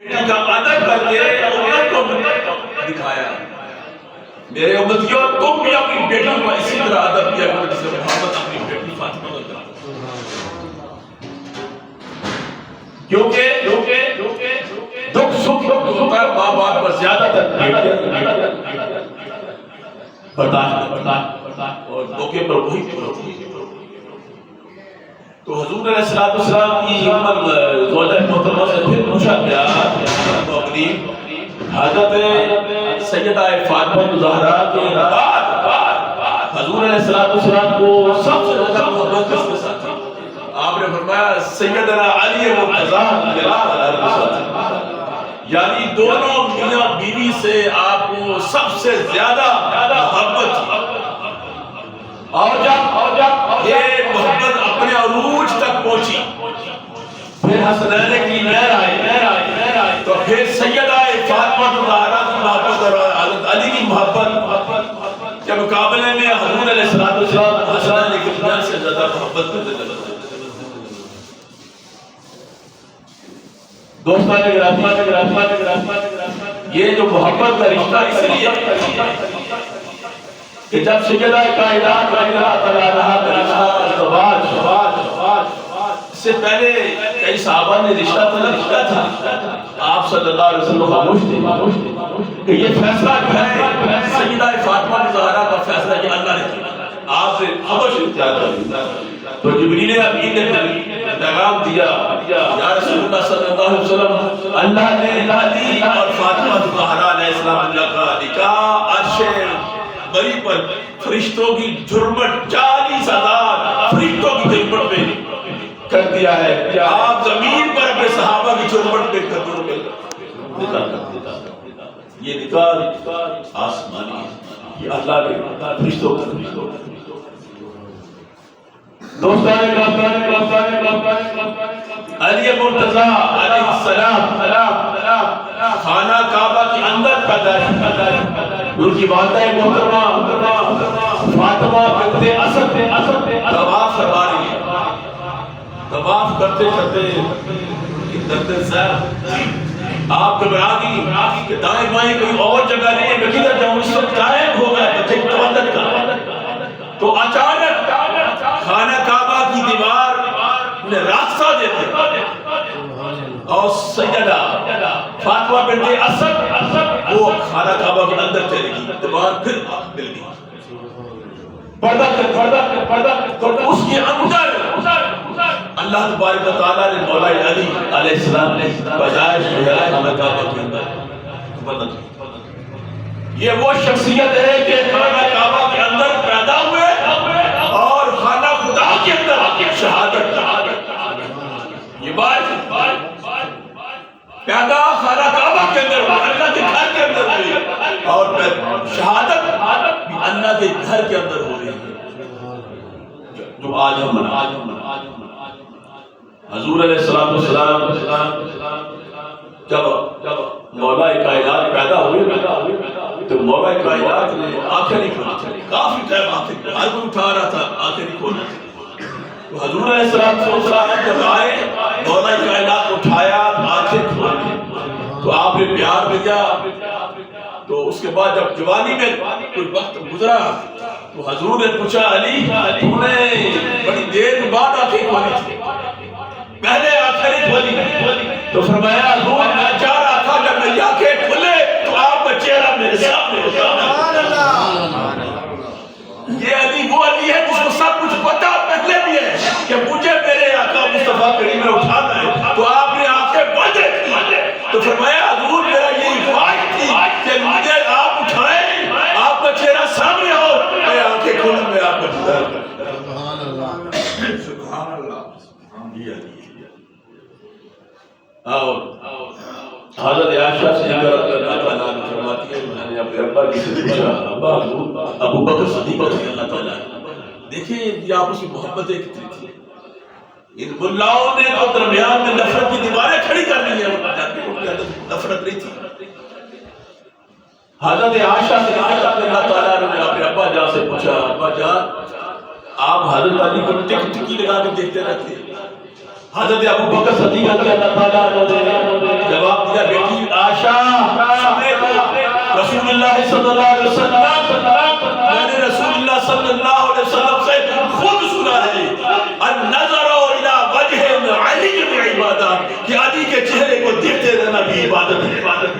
کا ادب کر کے امت کو دکھایا. میرے امتیوں تم بھی اپنی بیٹیوں کو اسی طرح ادب کیا کرو جسے محمد اپنی بیٹی فاطمہ کو کرتا. کیونکہ دکھ سکھ ہوتا ہے ماں باپ پر زیادہ تر برداشت اور موقع پر وہی ہوتی ہے. تو حضور علیہ السلام کی زوجہ محترمہ سے پھر پوچھا گیا حضرت سیدہ فاطمہ زہرا کے بعد حضور علیہ السلام کو سب سے زیادہ محبت کس کے ساتھ تھی؟ آپ نے فرمایا سیدنا علی مرتضی یعنی دونوں میاں بیوی سے آپ کو سب سے زیادہ محبت تھی. اور جب یہ محبت اپنے عروج تک پہنچی پھر حسنین کی لہر آئی تو پھر سیدہ فاطمہ زہرا کی محبت اور حضرت علی کی محبت کے مقابلے میں حضور علیہ السلام حسنین کی لہر سے زیادہ محبت کرتے تھے. دوستان یہ جو محبت کا رشتہ اس لیے کہ جب سیدہ کائنات اللہ تعالیٰ اس سے پہلے کئی صحابہ نے رشتہ طلب کیا تھا. آپ صلی اللہ علیہ وسلم خاموش تھے کہ یہ فیصلہ جو ہے سیدہ فاطمہ زہرا کا فیصلہ کہ اللہ نے کیا. آپ سے خاموش اختیار کر تو جبریل امین نے پیغام دیا یا رسول اللہ صلی اللہ علیہ وسلم اللہ نے علی اور فاطمہ زہرا علیہ السلام کا نکاح عرش بری پر فرشتوں کی جھرمٹ 40,000 فرشتوں کی جھرمٹ میں کر دیا ہے. کیا آپ زمین پر اپنے صحابہ کی جھرمٹ میں قدر میں نکاح کر دیتا. یہ نکاح آسمانی یہ اللہ نے فرشتوں کا دوستان علی مرتضی علیہ السلام خانہ کعبہ کے اندر پیدا ان کی والدہ محترمہ فاطمہ بنت اسد طواف فرما رہی ہے. طواف کرتے آپ گھبرا گئی کہ دائیں بائیں کوئی اور جگہ نہیں ہے, میں کدھر جاؤں. اس وقت قائم ہو گیا بچے کی تولد کا تو اچانک خانہ کعبہ کی دیوار نے راستہ دے دیا اور سیدہ فاطمہ بنت اسد وہ خانہ کعبہ کے اندر چلے گی. دیوار پھر مل گئی پردہ تو اس کے اندر اللہ تبارک و تعالیٰ نے مولا علی علیہ السلام نے بجائے خانہ کعبہ کے اندر یہ وہ شخصیت ہے کہ خانہ کعبہ کے اندر پیدا ہوئے اور خانہ خدا کے اندر شہادت یہ بات پیدا خانہ کعبہ کے اندر اللہ کے گھر کے اندر ہوئی اور شہادت اللہ کے گھر کے اندر ہو رہی ہے جو آج ہم حضور علیہ السلام جب مولا کائنات پیدا ہوئے تو مولا کائنات نے آنکھیں نہیں کھولی. کافی ٹائم آنکھیں ہر کوئی اٹھا رہا تھا آنکھیں نہیں کھولی. تو حضور علیہ السلام جب آئے مولا کائنات اٹھایا آنکھیں کھولی تو آپ نے پیار بھیجا. تو اس کے بعد جب جوانی میں کوئی وقت گزرا تو حضور نے پوچھا علی تم نے بڑی دیر بعد آنکھیں کھولی تھی, پہلے آنکھیں نہیں کھولی. تو فرمایا حضور میں چاہ رہا تھا جب میری آنکھیں کھلے تو آپ کا چہرہ میرے سامنے ہوتا. یہ علی وہ علی ہے جس کو سب کچھ پتا پہلے بھی ہے کہ مجھے میرے آقا مصطفیٰ کریم میں اٹھانا ہے. تو آپ نے آنکھیں بند کی تو فرمایا حضور میرا یہی خواہش تھی کہ مجھے آپ اٹھائیں, آپ کا چہرہ سامنے ہو, میں آنکھیں کھولوں, میں آپ کا دیدار کروں. سبحان اللہ. حضرت عائشہ سے اللہ تعالیٰ نے فرماتی ہے میں نے اپنے ابا جی سے پوچھا ابا ابو بکر صدیق رضی اللہ تعالیٰ دیکھیں یہ آپس کی محبتیں کتنی تھی. ان ملاؤں نے تو درمیان میں نفرت کی دیواریں کھڑی کر لی ہیں, نفرت نہیں تھی. حضرت عائشہ سے اللہ تعالیٰ نے اپنے ابا جان سے پوچھا ابا جان آپ حضرت علی کو ٹکی لگا کے دیکھتے رہتے ہیں. حضرت ابو بکر صدیق رضی اللہ تعالیٰ نے جواب دیا اللہ صلی اللہ علیہ وسلم، میں نے رسول اللہ صلی اللہ علیہ وسلم سے خود سنا ہے النظر الى وجہ علی میں عبادت، کہ علی کے چہرے کو دیکھتے رہنا بھی عبادت ہے.